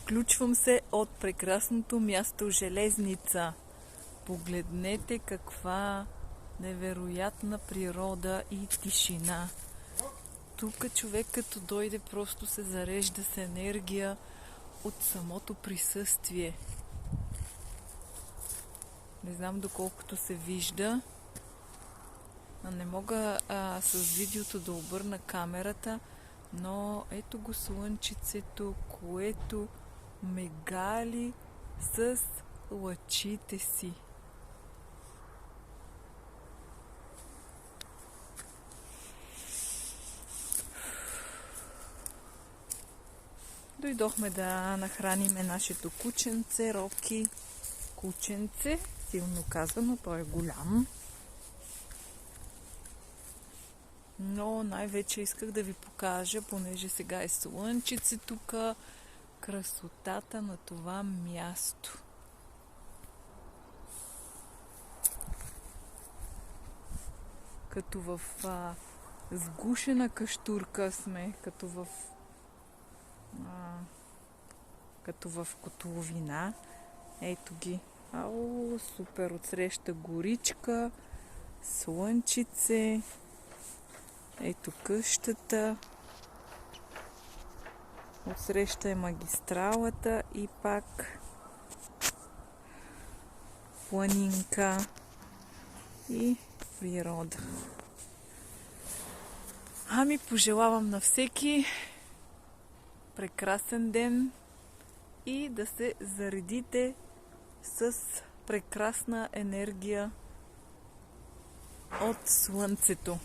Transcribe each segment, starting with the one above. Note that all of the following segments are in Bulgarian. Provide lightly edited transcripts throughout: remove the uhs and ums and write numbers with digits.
Включвам се от прекрасното място Железница. Погледнете каква невероятна природа и тишина. Тук човек като дойде просто се зарежда с енергия от самото присъствие. Не знам доколкото се вижда. Не мога с видеото да обърна камерата, но ето го слънчицето, което мегали с лъчите си. Дойдохме да нахраниме нашето кученце, Роки. Кученце, силно казано, той е голям. Но най-вече исках да ви покажа, понеже сега е слънчице тук, красотата на това място. Като в сгушена каштурка сме, като в котловина. Ето ги. Ау, супер! Отсреща горичка, слънчице. Ето къщата. Отсреща е магистралата и пак планинка и природа. Пожелавам на всеки прекрасен ден и да се заредите с прекрасна енергия от слънцето.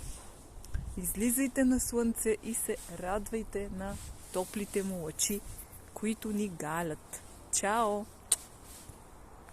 Излизайте на слънце и се радвайте на топлите му лъчи, които ни галят. Чао!